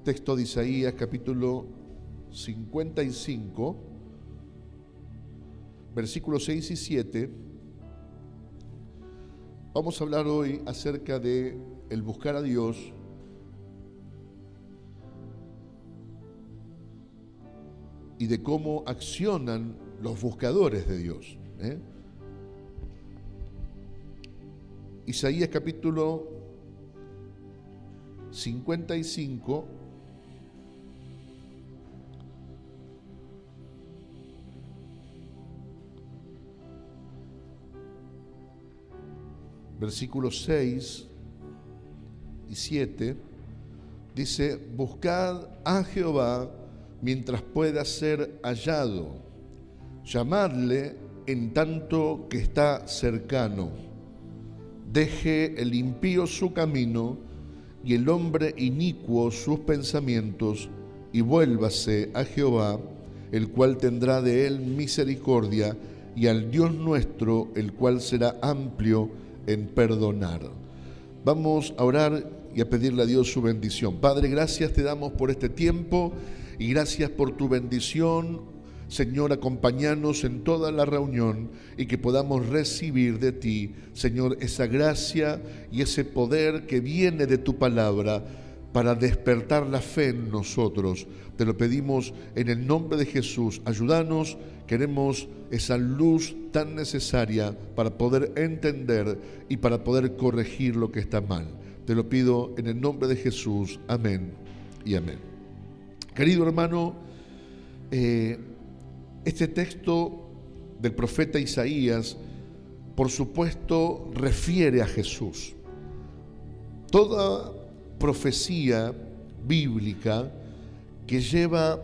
texto de Isaías, capítulo 55, versículos 6 y 7. Vamos a hablar hoy acerca de el buscar a Dios y de cómo accionan los buscadores de Dios. Isaías capítulo 55, versículos 6 y 7, dice: buscad a Jehová mientras pueda ser hallado, llamadle en tanto que está cercano. Deje el impío su camino y el hombre inicuo sus pensamientos, y vuélvase a Jehová, el cual tendrá de él misericordia, y al Dios nuestro, el cual será amplio en perdonar. Vamos a orar y a pedirle a Dios su bendición. Padre, gracias te damos por este tiempo y gracias por tu bendición. Señor, acompáñanos en toda la reunión y que podamos recibir de ti, Señor, esa gracia y ese poder que viene de tu palabra para despertar la fe en nosotros. Te lo pedimos en el nombre de Jesús. Ayúdanos, queremos esa luz tan necesaria para poder entender y para poder corregir lo que está mal. Te lo pido en el nombre de Jesús. Amén y amén. Querido hermano, este texto del profeta Isaías, por supuesto, refiere a Jesús. Toda profecía bíblica que lleva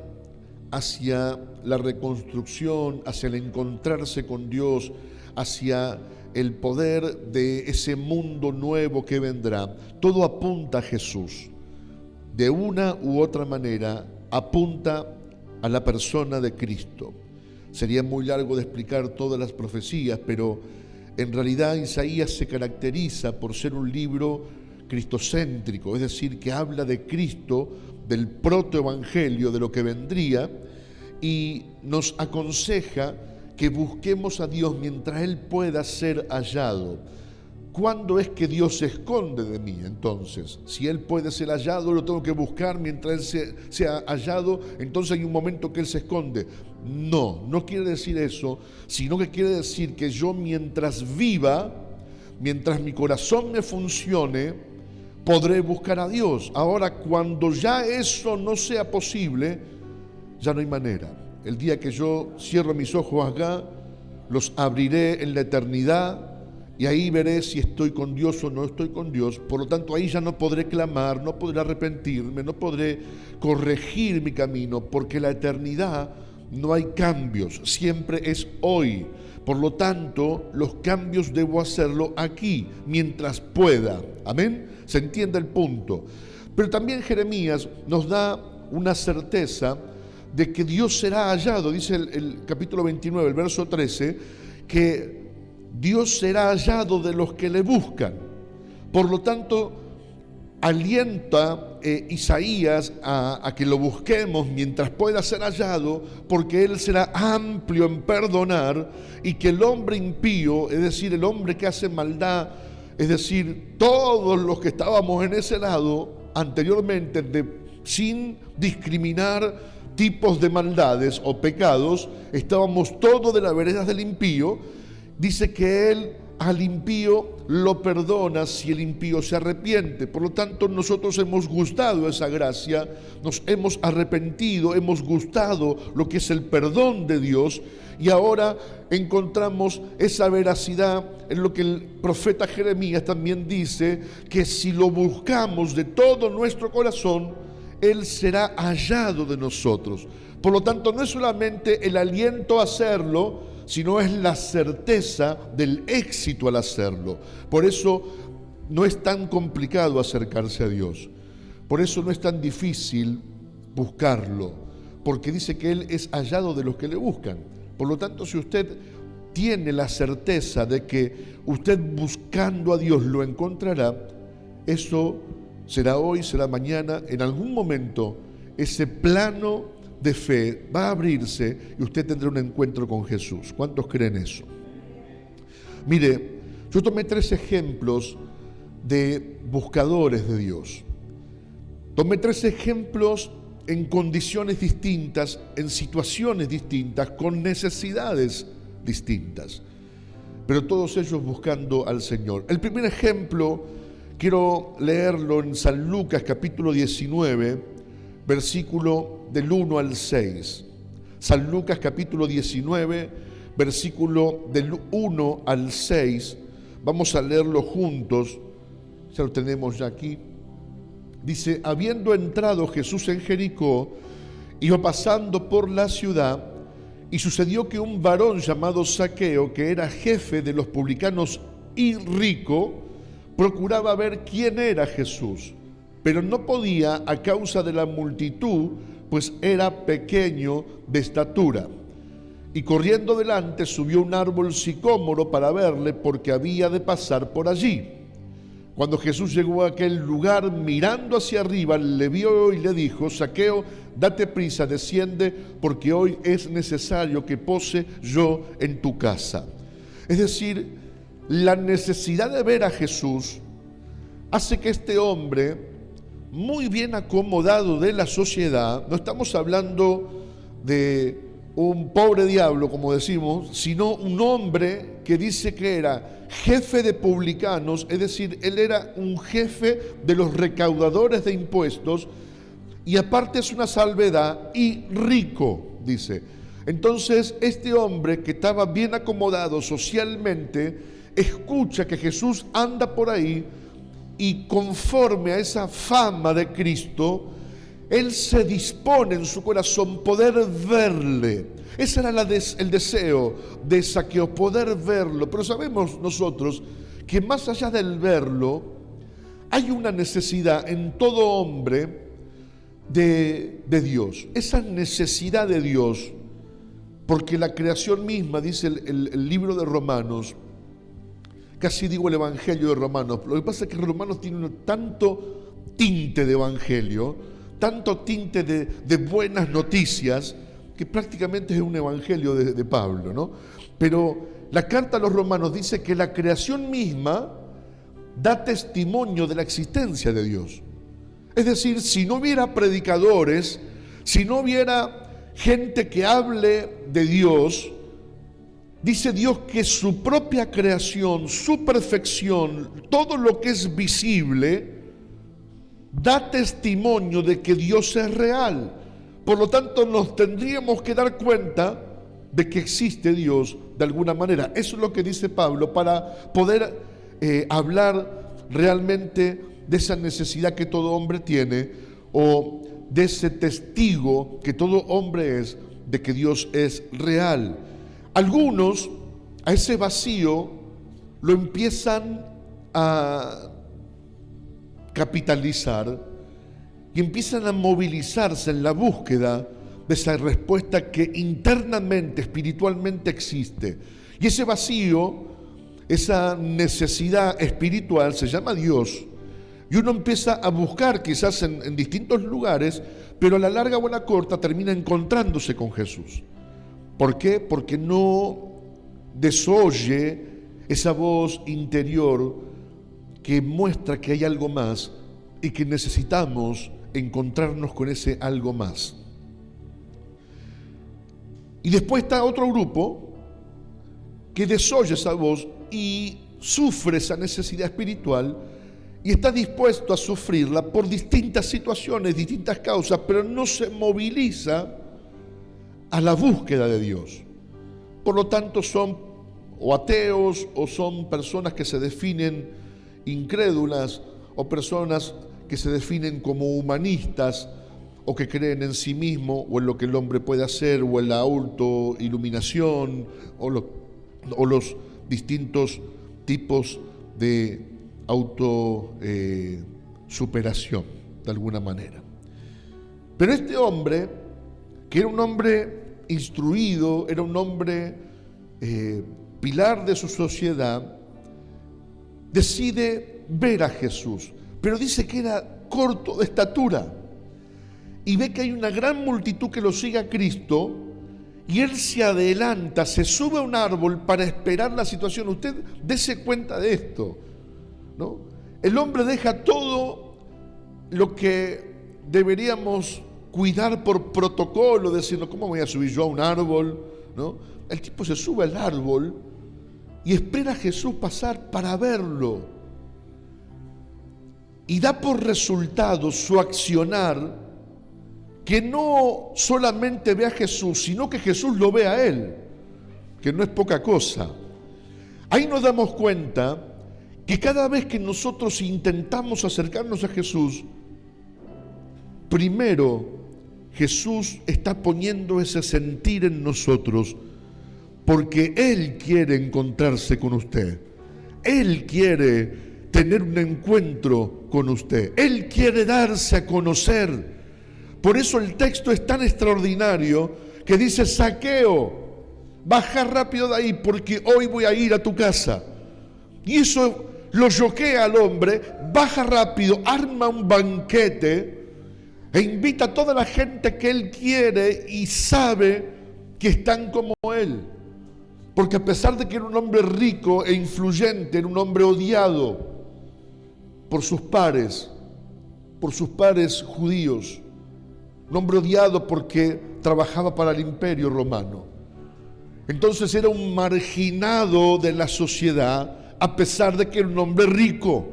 hacia la reconstrucción, hacia el encontrarse con Dios, hacia el poder de ese mundo nuevo que vendrá, todo apunta a Jesús. De una u otra manera, apunta a la persona de Cristo. Sería muy largo de explicar todas las profecías, pero en realidad Isaías se caracteriza por ser un libro cristocéntrico, es decir, que habla de Cristo, del protoevangelio, de lo que vendría, y nos aconseja que busquemos a Dios mientras Él pueda ser hallado. ¿Cuándo es que Dios se esconde de mí? Entonces, si Él puede ser hallado, lo tengo que buscar mientras Él sea hallado, entonces hay un momento que Él se esconde. No quiere decir eso, sino que quiere decir que yo mientras viva, mientras mi corazón me funcione, podré buscar a Dios. Ahora, cuando ya eso no sea posible, ya no hay manera. El día que yo cierro mis ojos acá, los abriré en la eternidad, y ahí veré si estoy con Dios o no estoy con Dios. Por lo tanto, ahí ya no podré clamar, no podré arrepentirme, no podré corregir mi camino, porque la eternidad no hay cambios, siempre es hoy. Por lo tanto, los cambios debo hacerlo aquí, mientras pueda. ¿Amén? ¿Se entiende el punto? Pero también Jeremías nos da una certeza de que Dios será hallado. Dice el capítulo 29, el verso 13, que Dios será hallado de los que le buscan. Por lo tanto, alienta Isaías a que lo busquemos mientras pueda ser hallado, porque Él será amplio en perdonar, y que el hombre impío, es decir, el hombre que hace maldad, es decir, todos los que estábamos en ese lado anteriormente, sin discriminar tipos de maldades o pecados, estábamos todos de la vereda del impío. Dice que Él al impío lo perdona si el impío se arrepiente. Por lo tanto, nosotros hemos gustado esa gracia, nos hemos arrepentido, hemos gustado lo que es el perdón de Dios, y ahora encontramos esa veracidad en lo que el profeta Jeremías también dice, que si lo buscamos de todo nuestro corazón, Él será hallado de nosotros. Por lo tanto, no es solamente el aliento a hacerlo, sino es la certeza del éxito al hacerlo. Por eso no es tan complicado acercarse a Dios. Por eso no es tan difícil buscarlo, porque dice que Él es hallado de los que le buscan. Por lo tanto, si usted tiene la certeza de que usted buscando a Dios lo encontrará, eso será hoy, será mañana, en algún momento ese plano de fe va a abrirse y usted tendrá un encuentro con Jesús. ¿Cuántos creen eso? Mire, yo tomé 3 ejemplos de buscadores de Dios. Tomé 3 ejemplos en condiciones distintas, en situaciones distintas, con necesidades distintas, pero todos ellos buscando al Señor. El primer ejemplo quiero leerlo en San Lucas capítulo 19, versículo del 1 al 6. San Lucas capítulo 19, versículo del 1 al 6. Vamos a leerlo juntos, ya lo tenemos ya aquí. Dice: habiendo entrado Jesús en Jericó, iba pasando por la ciudad, y sucedió que un varón llamado Zaqueo, que era jefe de los publicanos y rico, procuraba ver quién era Jesús, pero no podía a causa de la multitud, pues era pequeño de estatura. Y corriendo delante subió un árbol sicómoro para verle, porque había de pasar por allí. Cuando Jesús llegó a aquel lugar, mirando hacia arriba, le vio y le dijo: Zaqueo, date prisa, desciende, porque hoy es necesario que pose yo en tu casa. Es decir, la necesidad de ver a Jesús hace que este hombre, muy bien acomodado de la sociedad, no estamos hablando de un pobre diablo, como decimos, sino un hombre que dice que era jefe de publicanos, es decir, él era un jefe de los recaudadores de impuestos, y aparte es una salvedad, y rico, dice. Entonces, este hombre que estaba bien acomodado socialmente, escucha que Jesús anda por ahí, y conforme a esa fama de Cristo, él se dispone en su corazón poder verle. Ese era el deseo de Zaqueo, poder verlo. Pero sabemos nosotros que más allá del verlo, hay una necesidad en todo hombre de Dios. Esa necesidad de Dios, porque la creación misma, dice el libro de Romanos, casi digo el Evangelio de Romanos, lo que pasa es que Romanos tiene tanto tinte de Evangelio, tanto tinte de buenas noticias, que prácticamente es un evangelio de Pablo, ¿no? Pero la carta a los Romanos dice que la creación misma da testimonio de la existencia de Dios. Es decir, si no hubiera predicadores, si no hubiera gente que hable de Dios, dice Dios que su propia creación, su perfección, todo lo que es visible, da testimonio de que Dios es real. Por lo tanto, nos tendríamos que dar cuenta de que existe Dios de alguna manera. Eso es lo que dice Pablo para poder hablar realmente de esa necesidad que todo hombre tiene, o de ese testigo que todo hombre es de que Dios es real. Algunos a ese vacío lo empiezan a capitalizar y empiezan a movilizarse en la búsqueda de esa respuesta que internamente, espiritualmente existe. Y ese vacío, esa necesidad espiritual se llama Dios. Y uno empieza a buscar quizás en distintos lugares, pero a la larga o a la corta termina encontrándose con Jesús. ¿Por qué? Porque no desoye esa voz interior que muestra que hay algo más y que necesitamos encontrarnos con ese algo más. Y después está otro grupo que desoye esa voz y sufre esa necesidad espiritual y está dispuesto a sufrirla por distintas situaciones, distintas causas, pero no se moviliza a la búsqueda de Dios. Por lo tanto, son o ateos o son personas que se definen incrédulas o personas que se definen como humanistas o que creen en sí mismo o en lo que el hombre puede hacer o en la autoiluminación o los distintos tipos de autosuperación de alguna manera. Pero este hombre, que era un hombre instruido, era un hombre pilar de su sociedad, decide ver a Jesús. Pero dice que era corto de estatura. Y ve que hay una gran multitud que lo sigue a Cristo, y él se adelanta, se sube a un árbol para esperar la situación. Usted dése cuenta de esto, ¿no? El hombre deja todo lo que deberíamos cuidar por protocolo, diciendo, ¿cómo voy a subir yo a un árbol? ¿No? El tipo se sube al árbol y espera a Jesús pasar para verlo. Y da por resultado su accionar que no solamente ve a Jesús, sino que Jesús lo ve a él, que no es poca cosa. Ahí nos damos cuenta que cada vez que nosotros intentamos acercarnos a Jesús, primero Jesús está poniendo ese sentir en nosotros, porque Él quiere encontrarse con usted. Él quiere tener un encuentro con usted. Él quiere darse a conocer. Por eso el texto es tan extraordinario que dice: Zaqueo, baja rápido de ahí porque hoy voy a ir a tu casa. Y eso lo choquea al hombre, baja rápido, arma un banquete e invita a toda la gente que él quiere y sabe que están como él. Porque a pesar de que era un hombre rico e influyente, era un hombre odiado por sus pares judíos. Un hombre odiado porque trabajaba para el imperio romano. Entonces era un marginado de la sociedad, a pesar de que era un hombre rico.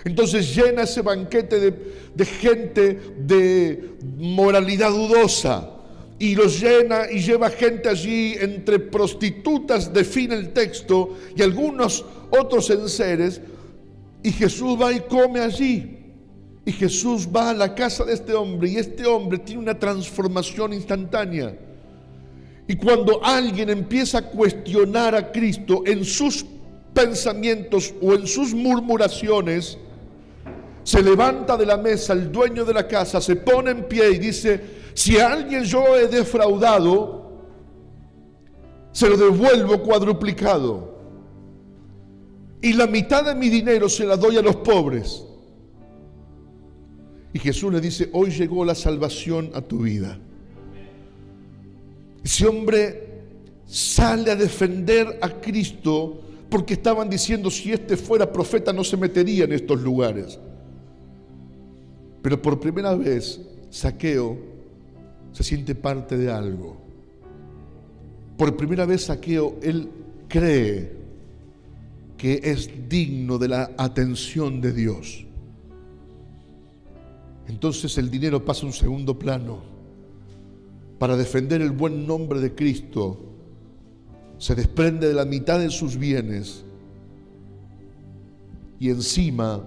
Entonces llena ese banquete de gente de moralidad dudosa, y los llena y lleva gente allí, entre prostitutas, define el texto, y algunos otros enseres, y Jesús va y come allí. Y Jesús va a la casa de este hombre, y este hombre tiene una transformación instantánea. Y cuando alguien empieza a cuestionar a Cristo en sus pensamientos o en sus murmuraciones, se levanta de la mesa el dueño de la casa, se pone en pie y dice: si a alguien yo he defraudado, se lo devuelvo cuadruplicado, y la mitad de mi dinero se la doy a los pobres. Y Jesús le dice: hoy llegó la salvación a tu vida. Ese hombre sale a defender a Cristo, porque estaban diciendo: si este fuera profeta no se metería en estos lugares. Pero por primera vez Zaqueo se siente parte de algo. Por primera vez Zaqueo, él cree que es digno de la atención de Dios. Entonces el dinero pasa a un segundo plano. Para defender el buen nombre de Cristo, se desprende de la mitad de sus bienes y encima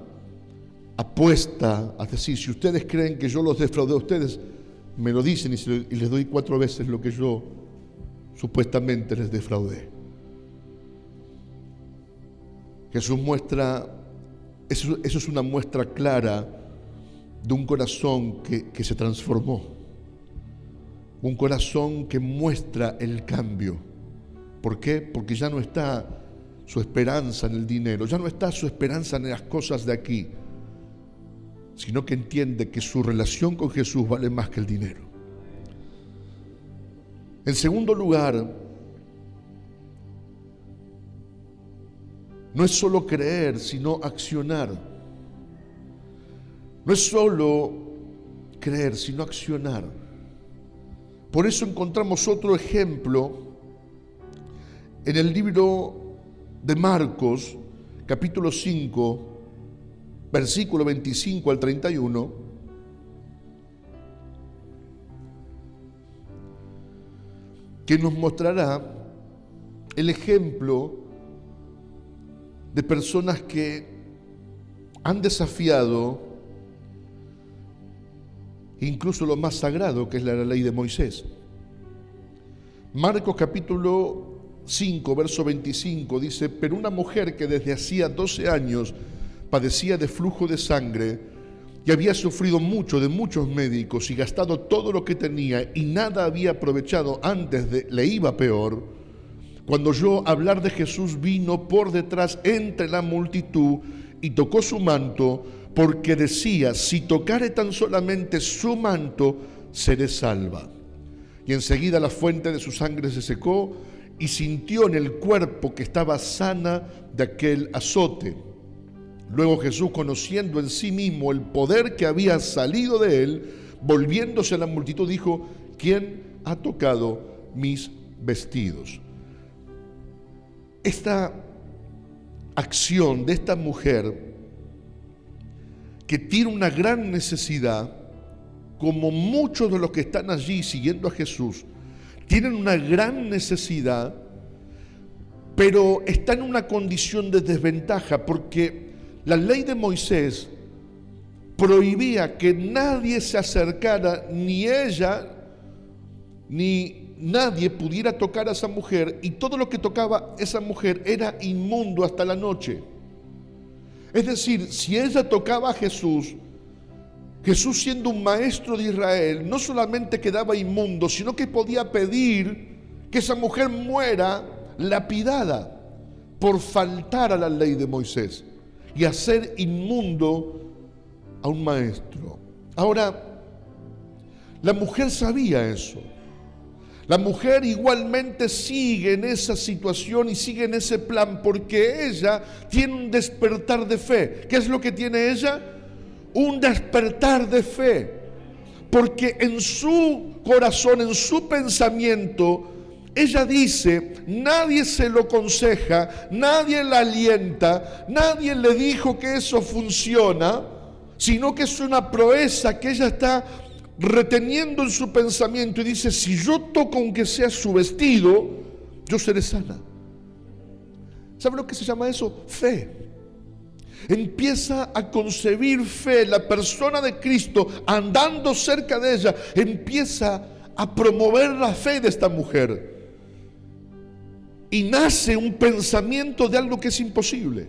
apuesta a decir: si ustedes creen que yo los defraudé a ustedes, me lo dicen y les doy 4 veces lo que yo supuestamente les defraudé. Jesús muestra, eso es una muestra clara de un corazón que se transformó, un corazón que muestra el cambio. ¿Por qué? Porque ya no está su esperanza en el dinero, ya no está su esperanza en las cosas de aquí, sino que entiende que su relación con Jesús vale más que el dinero. En segundo lugar, no es solo creer, sino accionar. No es solo creer, sino accionar. Por eso encontramos otro ejemplo en el libro de Marcos, capítulo 5, versículo 25 al 31, que nos mostrará el ejemplo de personas que han desafiado incluso lo más sagrado, que es la ley de Moisés. Marcos capítulo 5, verso 25 dice: pero una mujer que desde hacía 12 años padecía de flujo de sangre y había sufrido mucho de muchos médicos y gastado todo lo que tenía y nada había aprovechado, le iba peor, cuando oyó hablar de Jesús, vino por detrás entre la multitud y tocó su manto, porque decía: si tocare tan solamente su manto, seré salva. Y enseguida la fuente de su sangre se secó, y sintió en el cuerpo que estaba sana de aquel azote. Luego Jesús, conociendo en sí mismo el poder que había salido de él, volviéndose a la multitud, dijo: ¿quién ha tocado mis vestidos? Esta acción de esta mujer, que tiene una gran necesidad, como muchos de los que están allí siguiendo a Jesús, tienen una gran necesidad, pero está en una condición de desventaja, porque la ley de Moisés prohibía que nadie se acercara, ni ella, ni nadie pudiera tocar a esa mujer, y todo lo que tocaba esa mujer era inmundo hasta la noche. Es decir, si ella tocaba a Jesús, Jesús, siendo un maestro de Israel, no solamente quedaba inmundo, sino que podía pedir que esa mujer muera lapidada por faltar a la ley de Moisés y hacer inmundo a un maestro. Ahora, la mujer sabía eso. La mujer igualmente sigue en esa situación y sigue en ese plan, porque ella tiene un despertar de fe. ¿Qué es lo que tiene ella? Un despertar de fe, porque en su corazón, en su pensamiento, ella dice: nadie se lo aconseja, nadie la alienta, nadie le dijo que eso funciona, sino que es una proeza que ella está reteniendo en su pensamiento, y dice: si yo toco aunque sea su vestido, yo seré sana. ¿Sabe lo que se llama eso? Fe. Empieza a concebir fe. La persona de Cristo, andando cerca de ella, empieza a promover la fe de esta mujer. Y nace un pensamiento de algo que es imposible.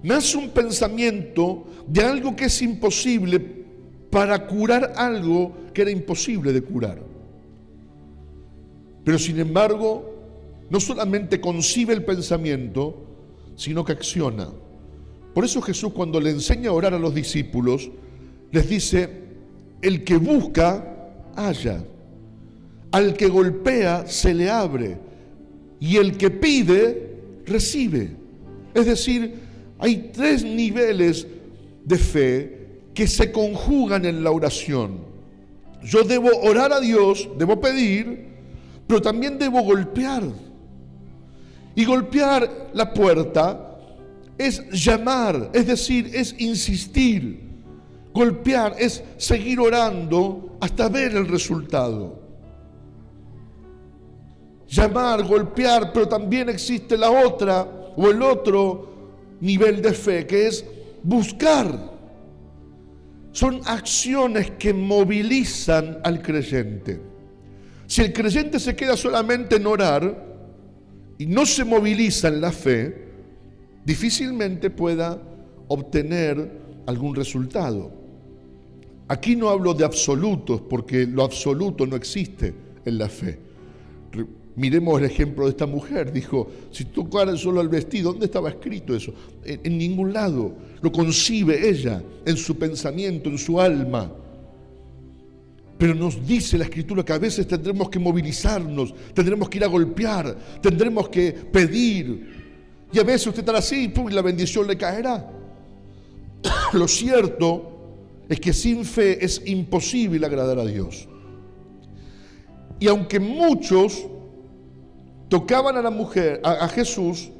Nace un pensamiento de algo que es imposible para curar algo que era imposible de curar. Pero sin embargo, no solamente concibe el pensamiento, sino que acciona. Por eso Jesús, cuando le enseña a orar a los discípulos, les dice: el que busca, halla; al que golpea, se le abre; y el que pide, recibe. Es decir, hay 3 niveles de fe que se conjugan en la oración. Yo debo orar a Dios, debo pedir, pero también debo golpear. Y golpear la puerta es llamar, es decir, es insistir. Golpear es seguir orando hasta ver el resultado. Llamar, golpear, pero también existe la otra o el otro nivel de fe, que es buscar. Son acciones que movilizan al creyente. Si el creyente se queda solamente en orar y no se moviliza en la fe, difícilmente pueda obtener algún resultado. Aquí no hablo de absolutos, porque lo absoluto no existe en la fe. Miremos el ejemplo de esta mujer. Dijo: si tocara solo el vestido. ¿Dónde estaba escrito eso? En ningún lado. Lo concibe ella en su pensamiento, en su alma. Pero nos dice la Escritura que a veces tendremos que movilizarnos, tendremos que ir a golpear, tendremos que pedir. Y a veces usted estará así, ¡pum!, y la bendición le caerá. Lo cierto es que sin fe es imposible agradar a Dios. Y aunque muchos tocaban a la mujer, a Jesús,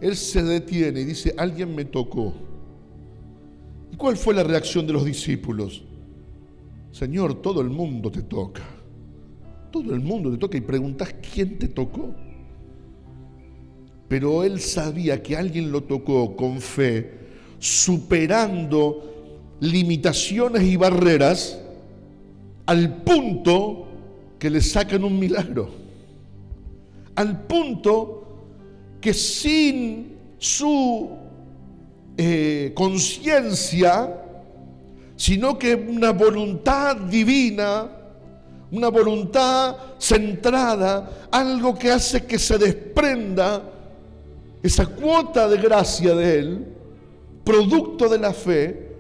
él se detiene y dice: alguien me tocó. ¿Y cuál fue la reacción de los discípulos? Señor, todo el mundo te toca. Todo el mundo te toca, y preguntas: ¿quién te tocó? Pero él sabía que alguien lo tocó con fe, superando limitaciones y barreras, al punto que le sacan un milagro. Al punto que sin su conciencia, sino que una voluntad divina, una voluntad centrada, algo que hace que se desprenda esa cuota de gracia de él, producto de la fe,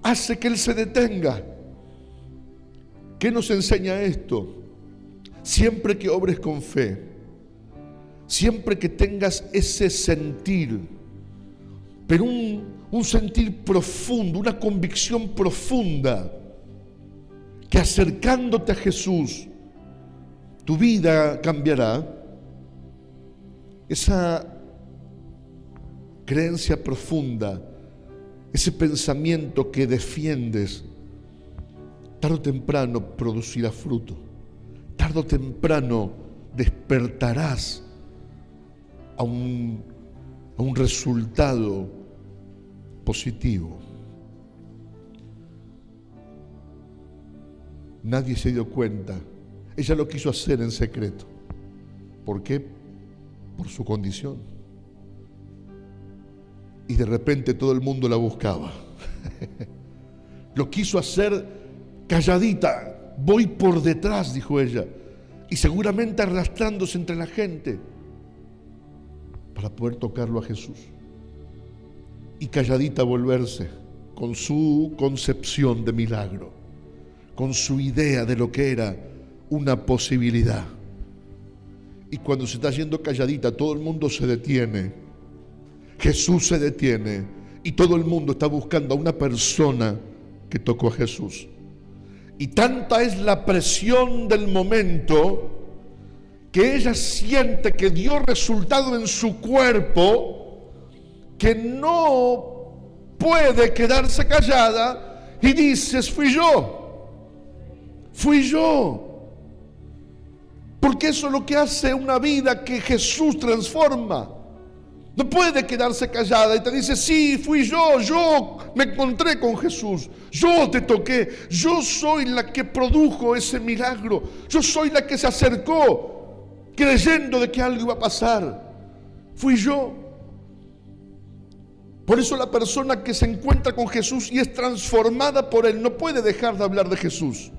hace que Él se detenga. ¿Qué nos enseña esto? Siempre que obres con fe, siempre que tengas ese sentir, pero un sentir profundo, una convicción profunda, que acercándote a Jesús, tu vida cambiará. Esa creencia profunda, ese pensamiento que defiendes, tarde o temprano producirá fruto. Tarde o temprano despertarás a un resultado positivo. Nadie se dio cuenta. Ella lo quiso hacer en secreto. ¿Por qué? Por su condición. Y de repente todo el mundo la buscaba. Lo quiso hacer calladita. Voy por detrás, dijo ella, y seguramente arrastrándose entre la gente para poder tocarlo a Jesús. Y calladita volverse con su concepción de milagro, con su idea de lo que era una posibilidad. Y cuando se está yendo calladita, todo el mundo se detiene. Jesús se detiene y todo el mundo está buscando a una persona que tocó a Jesús. Y tanta es la presión del momento que ella siente que dio resultado en su cuerpo, que no puede quedarse callada y dice: fui yo. Porque eso es lo que hace una vida que Jesús transforma. No puede quedarse callada y te dice: sí, fui yo me encontré con Jesús, yo te toqué, yo soy la que produjo ese milagro, yo soy la que se acercó creyendo de que algo iba a pasar, fui yo. Por eso la persona que se encuentra con Jesús y es transformada por Él no puede dejar de hablar de Jesús.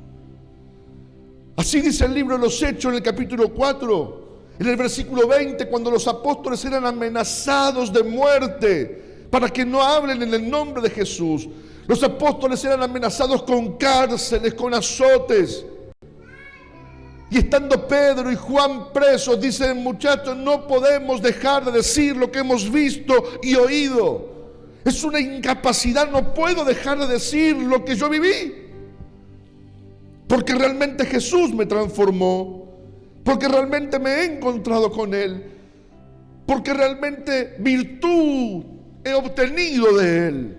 Así dice el libro de los Hechos en el capítulo 4, en el versículo 20, cuando los apóstoles eran amenazados de muerte para que no hablen en el nombre de Jesús. Los apóstoles eran amenazados con cárceles, con azotes. Y estando Pedro y Juan presos, dicen: muchachos, no podemos dejar de decir lo que hemos visto y oído. Es una incapacidad, no puedo dejar de decir lo que yo viví. Porque realmente Jesús me transformó. Porque realmente me he encontrado con Él. Porque realmente virtud he obtenido de Él.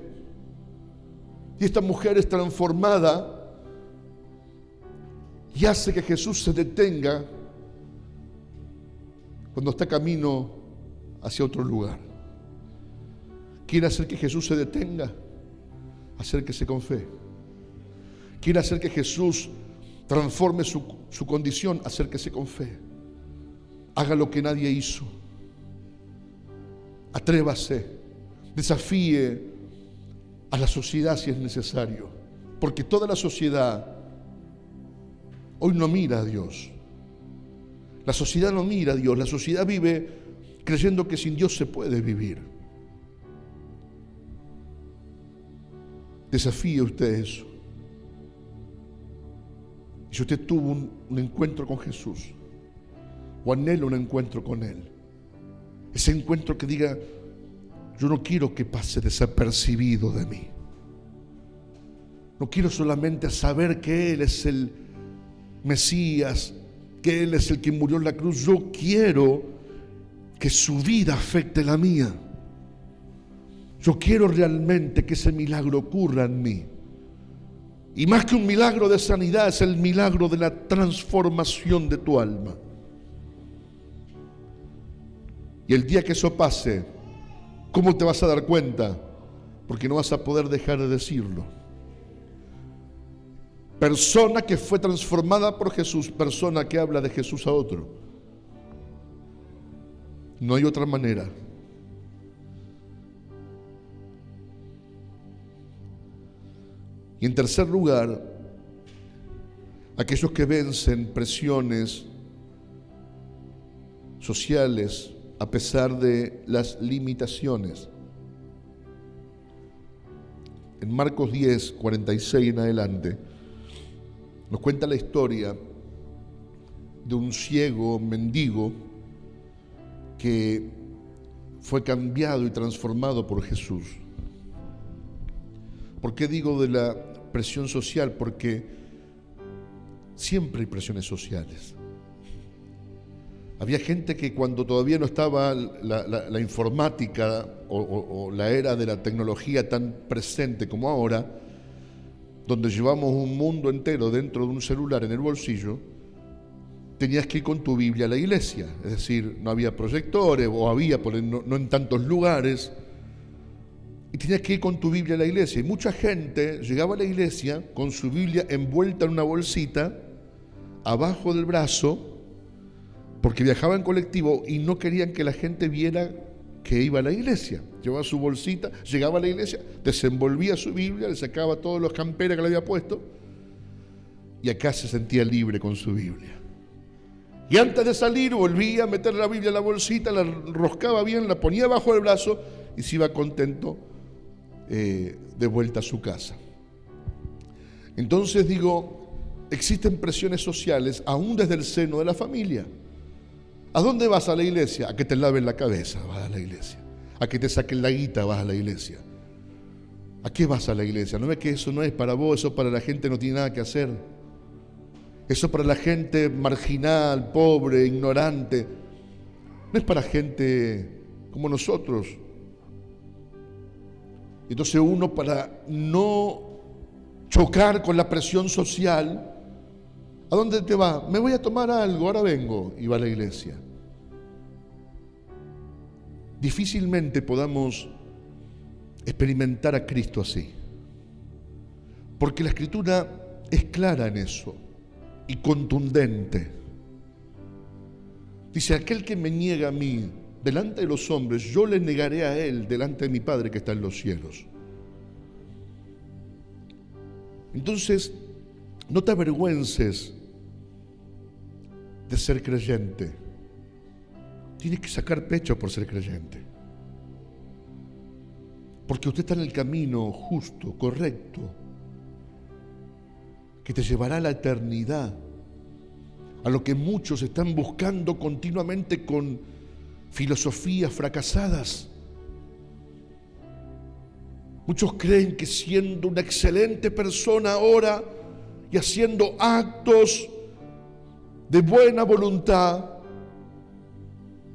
Y esta mujer es transformada y hace que Jesús se detenga cuando está camino hacia otro lugar. Quiere hacer que Jesús se detenga, acérquese con fe. Quiere hacer que Jesús transforme su condición, acérquese con fe. Haga lo que nadie hizo. Atrévase, desafíe a la sociedad si es necesario, porque toda la sociedad hoy no mira a Dios. La sociedad no mira a Dios, la sociedad vive creyendo que sin Dios se puede vivir. Desafíe usted eso. Y si usted tuvo un encuentro con Jesús, o anhela un encuentro con Él, ese encuentro que diga: yo no quiero que pase desapercibido de mí. No quiero solamente saber que Él es el Mesías, que Él es el que murió en la cruz. Yo quiero que su vida afecte la mía. Yo quiero realmente que ese milagro ocurra en mí. Y más que un milagro de sanidad, es el milagro de la transformación de tu alma. Y el día que eso pase, ¿cómo te vas a dar cuenta? Porque no vas a poder dejar de decirlo. Persona que fue transformada por Jesús, persona que habla de Jesús a otro. No hay otra manera. Y en tercer lugar, aquellos que vencen presiones sociales a pesar de las limitaciones. en Marcos 10, 46 en adelante, nos cuenta la historia de un ciego mendigo que fue cambiado y transformado por Jesús. ¿Por qué digo de la presión social? Porque siempre hay presiones sociales. Había gente que cuando todavía no estaba la informática o la era de la tecnología tan presente como ahora, donde llevamos un mundo entero dentro de un celular en el bolsillo, tenías que ir con tu Biblia a la iglesia. Es decir, no había proyectores, o había, pero no en tantos lugares, y tenías que ir con tu Biblia a la iglesia. Y mucha gente llegaba a la iglesia con su Biblia envuelta en una bolsita, abajo del brazo, porque viajaba en colectivo y no querían que la gente viera que iba a la iglesia. Llevaba su bolsita, llegaba a la iglesia, desenvolvía su Biblia, le sacaba todos los camperas que le había puesto y acá se sentía libre con su Biblia. Y antes de salir volvía a meter la Biblia en la bolsita, la enroscaba bien, la ponía bajo el brazo y se iba contento de vuelta a su casa. Entonces digo, existen presiones sociales aún desde el seno de la familia. ¿A dónde vas a la iglesia? A que te laven la cabeza, vas a la iglesia. A que te saquen la guita, vas a la iglesia. ¿A qué vas a la iglesia? ¿No ves que eso no es para vos? Eso para la gente no tiene nada que hacer. Eso para la gente marginal, pobre, ignorante. No es para gente como nosotros. Entonces uno, para no chocar con la presión social, ¿a dónde te vas? Me voy a tomar algo, ahora vengo, y va a la iglesia. Difícilmente podamos experimentar a Cristo así, porque la Escritura es clara en eso y contundente. Dice, aquel que me niega a mí delante de los hombres, yo le negaré a él delante de mi Padre que está en los cielos. Entonces, no te avergüences de ser creyente. Tienes que sacar pecho por ser creyente, porque usted está en el camino justo, correcto, que te llevará a la eternidad, a lo que muchos están buscando continuamente con filosofías fracasadas. Muchos creen que siendo una excelente persona ahora y haciendo actos de buena voluntad,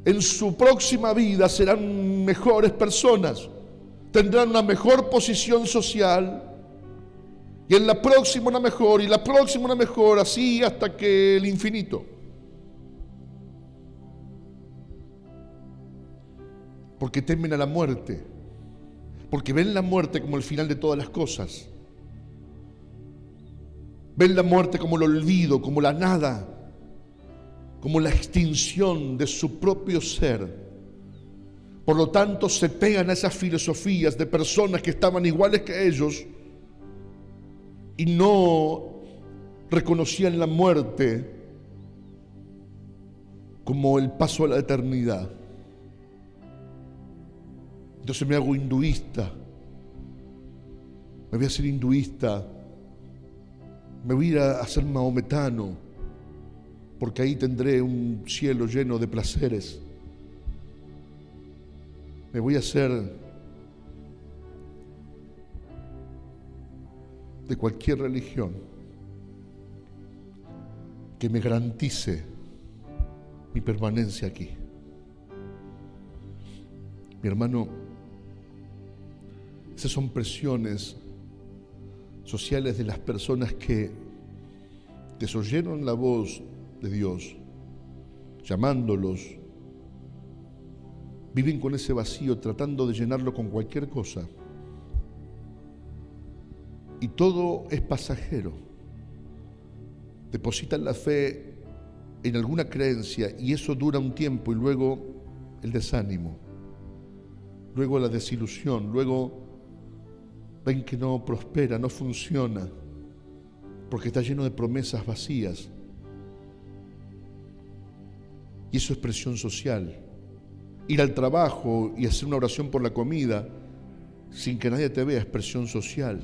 en su próxima vida serán mejores personas, tendrán una mejor posición social, y en la próxima una mejor, y la próxima una mejor, así hasta que el infinito. Porque temen a la muerte, porque ven la muerte como el final de todas las cosas. Ven la muerte como el olvido, como la nada, como la extinción de su propio ser. Por lo tanto, se pegan a esas filosofías de personas que estaban iguales que ellos y no reconocían la muerte como el paso a la eternidad. Entonces me hago hinduista, me voy a hacer hinduista, me voy a ir a ser mahometano, porque ahí tendré un cielo lleno de placeres. Me voy a hacer de cualquier religión que me garantice mi permanencia aquí. Mi hermano, esas son presiones sociales de las personas que desoyeron la voz de Dios, llamándolos, viven con ese vacío tratando de llenarlo con cualquier cosa. Y todo es pasajero. Depositan la fe en alguna creencia y eso dura un tiempo y luego el desánimo, luego la desilusión, luego ven que no prospera, no funciona, porque está lleno de promesas vacías. Y eso es presión social. Ir al trabajo y hacer una oración por la comida sin que nadie te vea es presión social.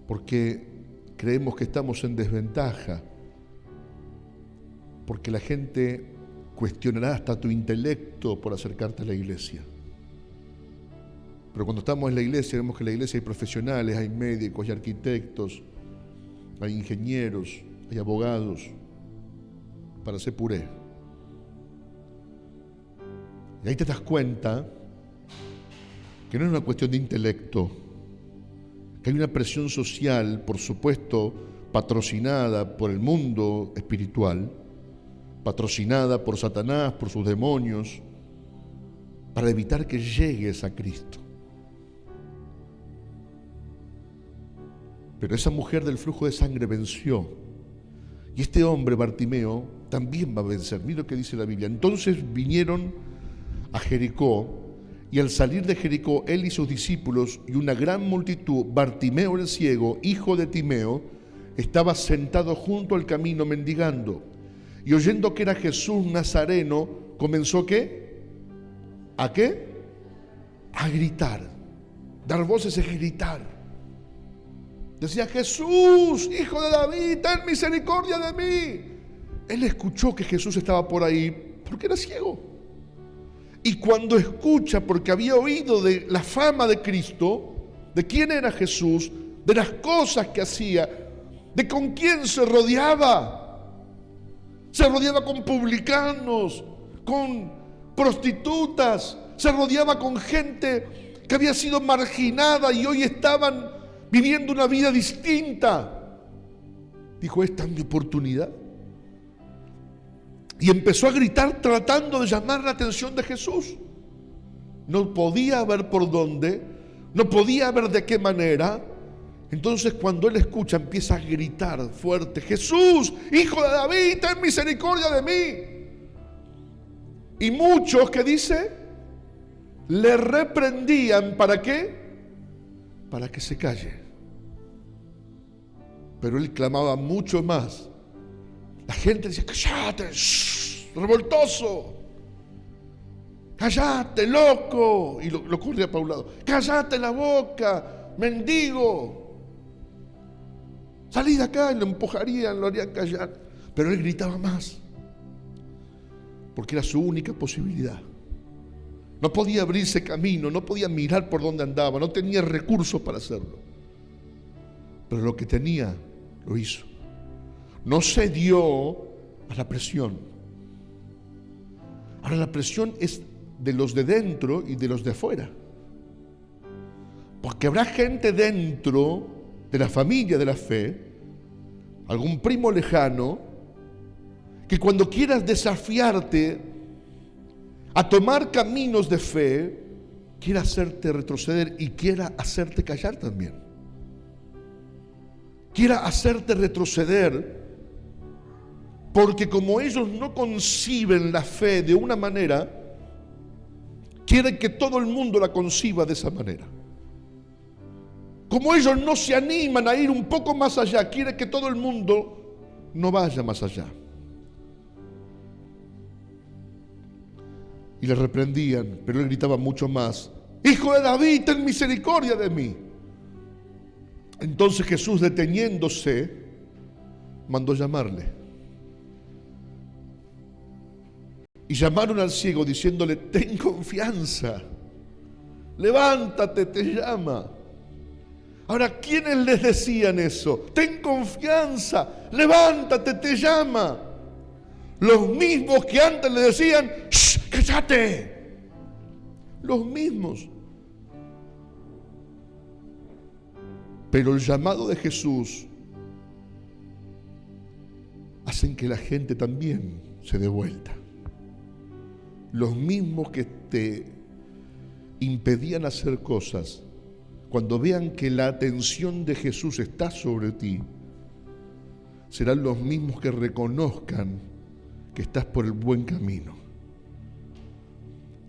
Porque creemos que estamos en desventaja. Porque la gente cuestionará hasta tu intelecto por acercarte a la iglesia. Pero cuando estamos en la iglesia, vemos que en la iglesia hay profesionales, hay médicos, hay arquitectos, hay ingenieros, hay abogados, para hacer puré. Y ahí te das cuenta que no es una cuestión de intelecto, que hay una presión social, por supuesto, patrocinada por el mundo espiritual, patrocinada por Satanás, por sus demonios, para evitar que llegues a Cristo. Pero esa mujer del flujo de sangre venció. Y este hombre, Bartimeo, también va a vencer. Mira lo que dice la Biblia. Entonces vinieron a Jericó, y al salir de Jericó, él y sus discípulos y una gran multitud, Bartimeo el ciego, hijo de Timeo, estaba sentado junto al camino mendigando. Y oyendo que era Jesús Nazareno, comenzó ¿qué? ¿A qué? A gritar. Dar voces es gritar. Decía: Jesús, hijo de David, ten misericordia de mí. Él escuchó que Jesús estaba por ahí porque era ciego. Y cuando escucha, porque había oído de la fama de Cristo, de quién era Jesús, de las cosas que hacía, de con quién se rodeaba con publicanos, con prostitutas, se rodeaba con gente que había sido marginada y hoy estaban viviendo una vida distinta. Dijo: esta es mi oportunidad. Y empezó a gritar tratando de llamar la atención de Jesús. No podía ver por dónde, no podía ver de qué manera. Entonces cuando él escucha, empieza a gritar fuerte: Jesús, hijo de David, ten misericordia de mí. Y muchos, que dice, le reprendían. ¿Para qué? Para que se calle. Pero él clamaba mucho más. La gente decía: cállate, revoltoso, cállate, loco. Y lo corría para un lado: cállate la boca, mendigo, salí de acá. Y lo empujarían, lo harían callar. Pero él gritaba más, porque era su única posibilidad. No podía abrirse camino, no podía mirar por dónde andaba, no tenía recursos para hacerlo. Pero lo que tenía, lo hizo. No cedió a la presión. Ahora, la presión es de los de dentro y de los de afuera. Porque habrá gente dentro de la familia de la fe, algún primo lejano, que cuando quieras desafiarte a tomar caminos de fe, quiera hacerte retroceder y quiera hacerte callar también. Quiera hacerte retroceder, porque como ellos no conciben la fe de una manera, quieren que todo el mundo la conciba de esa manera. Como ellos no se animan a ir un poco más allá, quieren que todo el mundo no vaya más allá. Y le reprendían, pero él gritaba mucho más: Hijo de David, ten misericordia de mí. Entonces Jesús, deteniéndose, mandó llamarle. Y llamaron al ciego diciéndole: ten confianza, levántate, te llama. Ahora, ¿quiénes les decían eso? Ten confianza, levántate, te llama. Los mismos que antes le decían: ¡shh, cállate! Los mismos. Pero el llamado de Jesús hacen que la gente también se dé vuelta. Los mismos que te impedían hacer cosas, cuando vean que la atención de Jesús está sobre ti, serán los mismos que reconozcan que estás por el buen camino.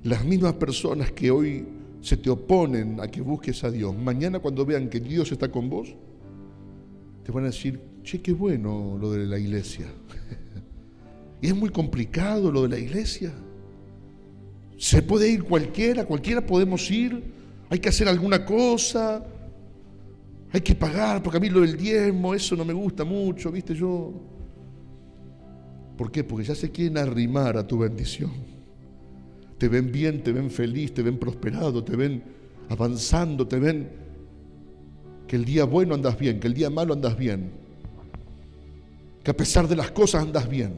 Las mismas personas que hoy se te oponen a que busques a Dios, mañana cuando vean que Dios está con vos, te van a decir: che, qué bueno lo de la iglesia. Y es muy complicado lo de la iglesia. Se puede ir cualquiera podemos ir, hay que hacer alguna cosa, hay que pagar, porque a mí lo del diezmo, eso no me gusta mucho, ¿viste? ¿Por qué? Porque ya se quieren arrimar a tu bendición. Te ven bien, te ven feliz, te ven prosperado, te ven avanzando, te ven que el día bueno andas bien, que el día malo andas bien, que a pesar de las cosas andas bien,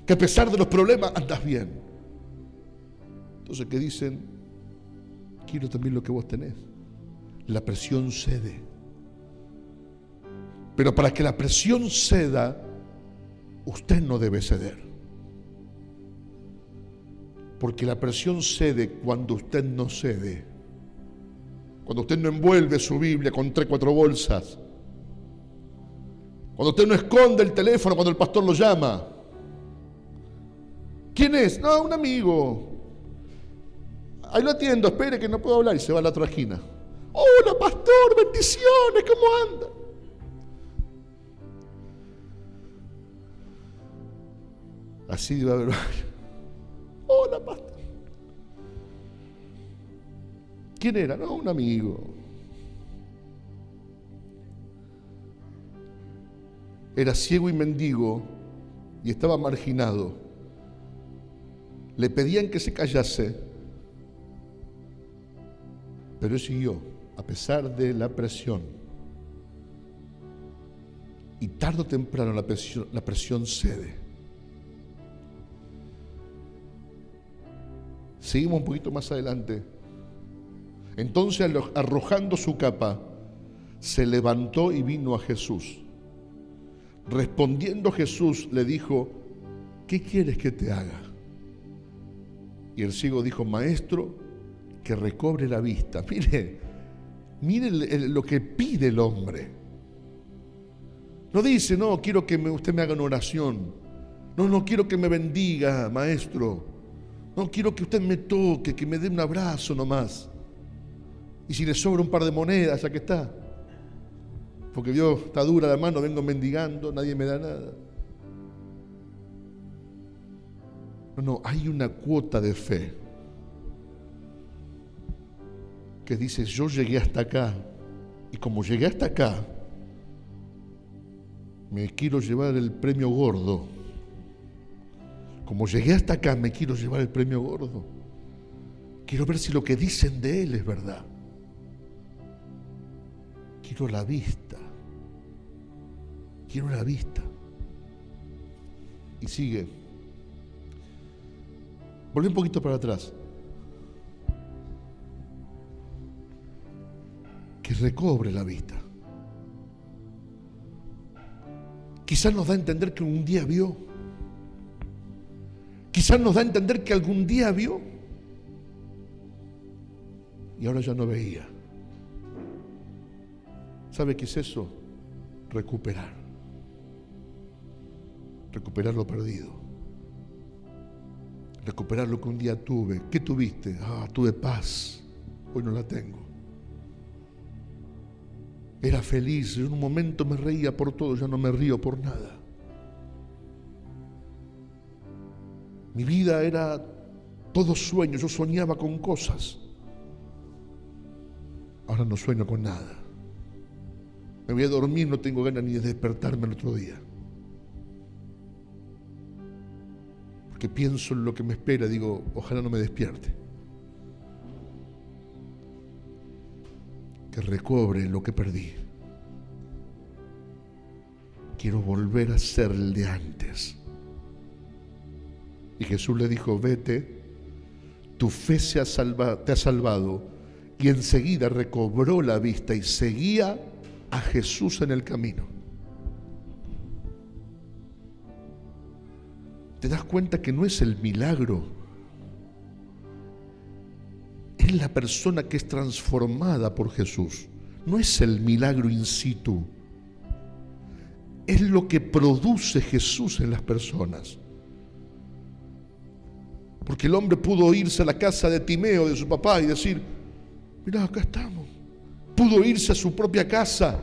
que a pesar de los problemas andas bien. Entonces, ¿qué dicen? Quiero también lo que vos tenés. La presión cede. Pero para que la presión ceda, usted no debe ceder. Porque la presión cede cuando usted no cede. Cuando usted no envuelve su Biblia con 3, 4 bolsas. Cuando usted no esconde el teléfono cuando el pastor lo llama. ¿Quién es? No, un amigo. Ahí lo atiendo, espere que no puedo hablar, y se va a la otra esquina. Hola, pastor, bendiciones, ¿cómo anda? Así va a haber. Hola, pastor. ¿Quién era? No, un amigo. Era ciego y mendigo y estaba marginado. Le pedían que se callase, pero él siguió, a pesar de la presión. Y tarde o temprano la presión cede. Seguimos un poquito más adelante. Entonces, arrojando su capa, se levantó y vino a Jesús. Respondiendo Jesús, le dijo: ¿qué quieres que te haga? Y el ciego dijo: Maestro, que recobre la vista. Mire lo que pide el hombre. No dice: no, quiero que usted me haga una oración. No quiero que me bendiga, maestro. No quiero que usted me toque, que me dé un abrazo nomás. Y si le sobra un par de monedas, ya que está. Porque Dios está dura la mano, vengo mendigando, nadie me da nada. No, hay una cuota de fe que dice: yo llegué hasta acá, y como llegué hasta acá, me quiero llevar el premio gordo. Como llegué hasta acá, me quiero llevar el premio gordo. Quiero ver si lo que dicen de él es verdad. Quiero la vista. Quiero la vista. Y sigue. Volví un poquito para atrás. Que recobre la vista. Quizás nos da a entender que un día vio. Quizás nos da a entender que algún día vio y ahora ya no veía. ¿Sabe qué es eso? Recuperar. Recuperar lo perdido. Recuperar lo que un día tuve. ¿Qué tuviste? Tuve paz. Hoy no la tengo. Era feliz. En un momento me reía por todo. Ya no me río por nada. Mi vida era todo sueño. Yo soñaba con cosas. Ahora no sueño con nada. Me voy a dormir, no tengo ganas ni de despertarme el otro día. Porque pienso en lo que me espera, digo, ojalá no me despierte. Que recobre lo que perdí. Quiero volver a ser el de antes. Y Jesús le dijo: vete, tu fe te ha salvado. Y enseguida recobró la vista y seguía a Jesús en el camino. ¿Te das cuenta que no es el milagro? Es la persona que es transformada por Jesús. No es el milagro in situ. Es lo que produce Jesús en las personas. Porque el hombre pudo irse a la casa de Timeo, de su papá, y decir: mirá, acá estamos. Pudo irse a su propia casa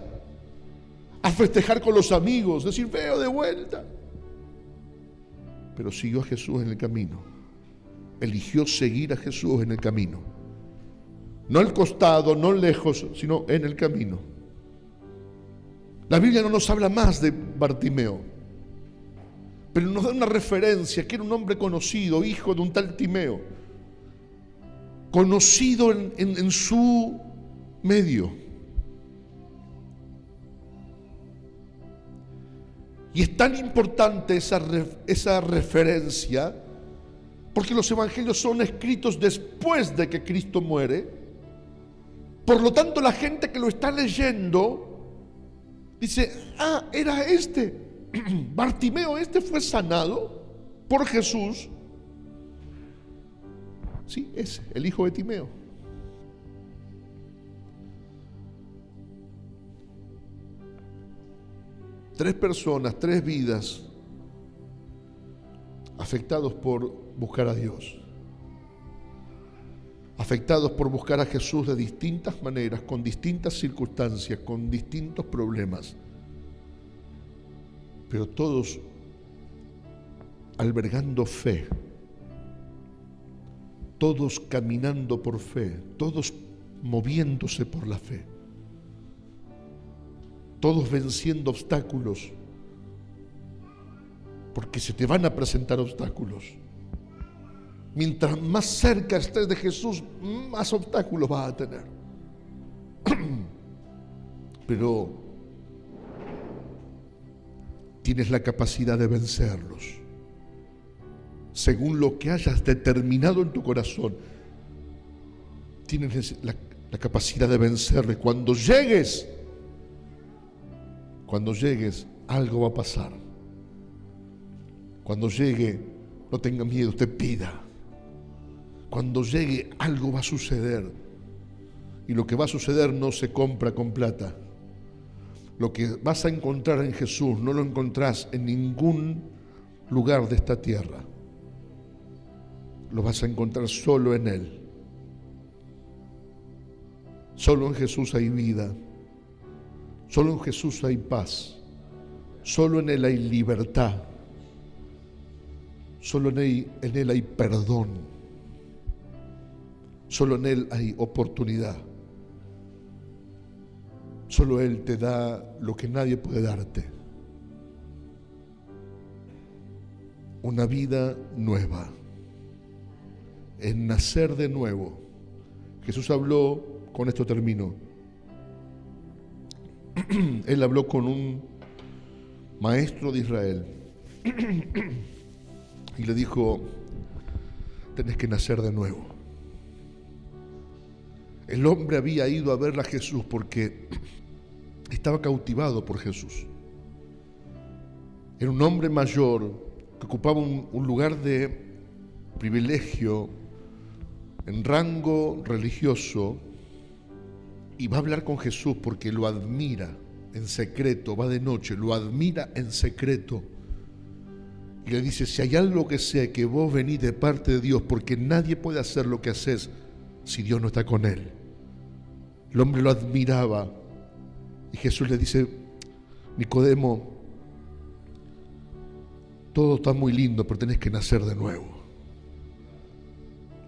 a festejar con los amigos, decir: veo de vuelta. Pero siguió a Jesús en el camino. eligió seguir a Jesús en el camino. No al costado, no lejos, sino en el camino. La Biblia no nos habla más de Bartimeo, pero nos da una referencia, que era un hombre conocido, hijo de un tal Timeo, conocido en su medio. Y es tan importante esa referencia, porque los evangelios son escritos después de que Cristo muere. Por lo tanto, la gente que lo está leyendo dice: ah, era este, Bartimeo, este fue sanado por Jesús. Sí, es el hijo de Timeo. Tres personas, tres vidas afectados por buscar a Dios, afectados por buscar a Jesús de distintas maneras, con distintas circunstancias, con distintos problemas, pero todos albergando fe, todos caminando por fe, todos moviéndose por la fe, todos venciendo obstáculos, porque se te van a presentar obstáculos. Mientras más cerca estés de Jesús, más obstáculos vas a tener. Pero tienes la capacidad de vencerlos, según lo que hayas determinado en tu corazón. Tienes la capacidad de vencerle. Cuando llegues, algo va a pasar. Cuando llegue, no tenga miedo, usted pida. Cuando llegue, algo va a suceder. Y lo que va a suceder no se compra con plata. Lo que vas a encontrar en Jesús no lo encontrás en ningún lugar de esta tierra. Lo vas a encontrar solo en Él. Solo en Jesús hay vida. Solo en Jesús hay paz. Solo en Él hay libertad. Solo en Él hay perdón. Solo en Él hay oportunidad. Solo Él te da lo que nadie puede darte. Una vida nueva. Es nacer de nuevo. Jesús habló, con esto termino. Él habló con un maestro de Israel y le dijo: tenés que nacer de nuevo. El hombre había ido a ver a Jesús porque estaba cautivado por Jesús. Era un hombre mayor que ocupaba un lugar de privilegio en rango religioso, y va a hablar con Jesús porque lo admira en secreto, va de noche, lo admira en secreto. Y le dice: si hay algo que sé, que vos venís de parte de Dios, porque nadie puede hacer lo que haces si Dios no está con él. El hombre lo admiraba. Y Jesús le dice: Nicodemo, todo está muy lindo, pero tenés que nacer de nuevo.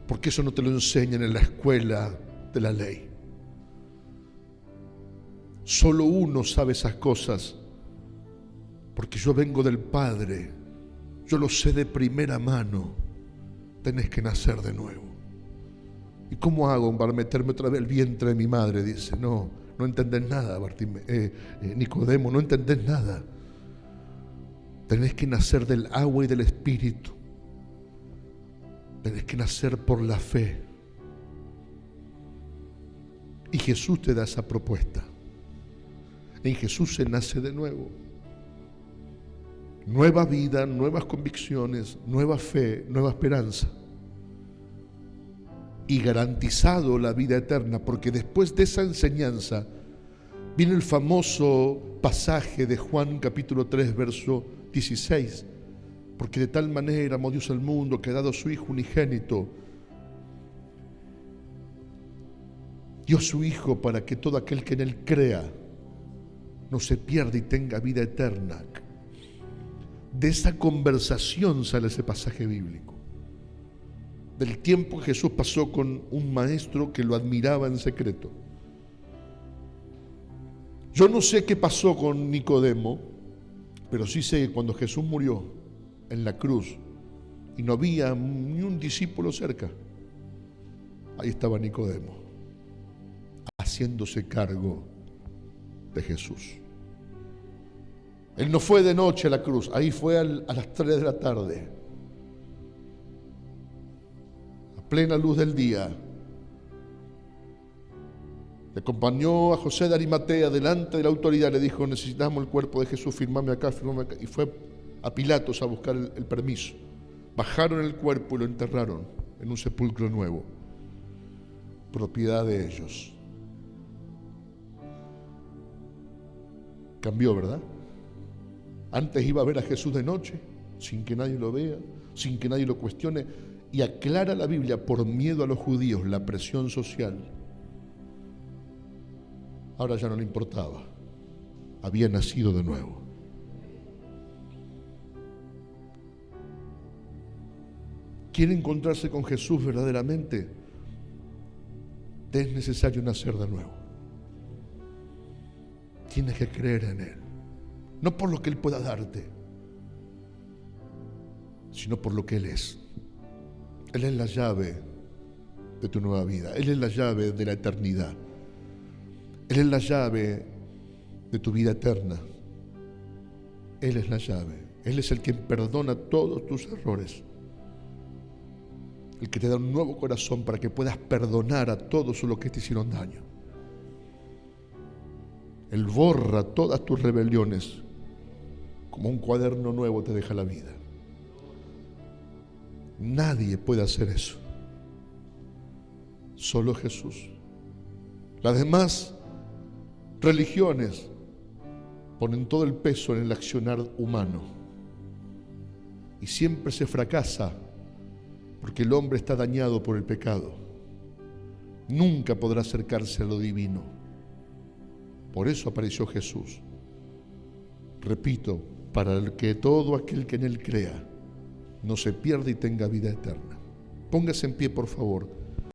Porque eso no te lo enseñan en la escuela de la ley. Solo uno sabe esas cosas, porque yo vengo del Padre, yo lo sé de primera mano. Tenés que nacer de nuevo. ¿Y cómo hago para meterme otra vez al vientre de mi madre? Dice: no entendés nada, Nicodemo, no entendés nada. Tenés que nacer del agua y del Espíritu. Tenés que nacer por la fe. Y Jesús te da esa propuesta. En Jesús se nace de nuevo. Nueva vida, nuevas convicciones, nueva fe, nueva esperanza. Y garantizado la vida eterna, porque después de esa enseñanza viene el famoso pasaje de Juan capítulo 3, verso 16. Porque de tal manera amó Dios al mundo que ha dado a su Hijo unigénito. Dio a su Hijo para que todo aquel que en Él crea no se pierda y tenga vida eterna. De esa conversación sale ese pasaje bíblico. del tiempo que Jesús pasó con un maestro que lo admiraba en secreto. Yo no sé qué pasó con Nicodemo, pero sí sé que cuando Jesús murió en la cruz y no había ni un discípulo cerca, ahí estaba Nicodemo, haciéndose cargo de Jesús. Él no fue de noche a la cruz, ahí fue a las 3 de la tarde, a plena luz del día. Le acompañó a José de Arimatea delante de la autoridad, le dijo: necesitamos el cuerpo de Jesús, firmame acá, y fue a Pilatos a buscar el permiso. Bajaron el cuerpo y lo enterraron en un sepulcro nuevo, propiedad de ellos. Cambió, ¿verdad? Antes iba a ver a Jesús de noche, sin que nadie lo vea, sin que nadie lo cuestione, y aclara la Biblia, por miedo a los judíos, la presión social. Ahora ya no le importaba, había nacido de nuevo. ¿Quiere encontrarse con Jesús verdaderamente? Te es necesario nacer de nuevo. Tienes que creer en Él, no por lo que Él pueda darte, sino por lo que Él es. Él es la llave de tu nueva vida, Él es la llave de la eternidad, Él es la llave de tu vida eterna, Él es la llave, Él es el que perdona todos tus errores, el que te da un nuevo corazón para que puedas perdonar a todos los que te hicieron daño. Él borra todas tus rebeliones, como un cuaderno nuevo te deja la vida. Nadie puede hacer eso, solo Jesús. Las demás religiones ponen todo el peso en el accionar humano y siempre se fracasa porque el hombre está dañado por el pecado. Nunca podrá acercarse a lo divino. Por eso apareció Jesús. Repito, para que todo aquel que en Él crea no se pierda y tenga vida eterna. Póngase en pie, por favor.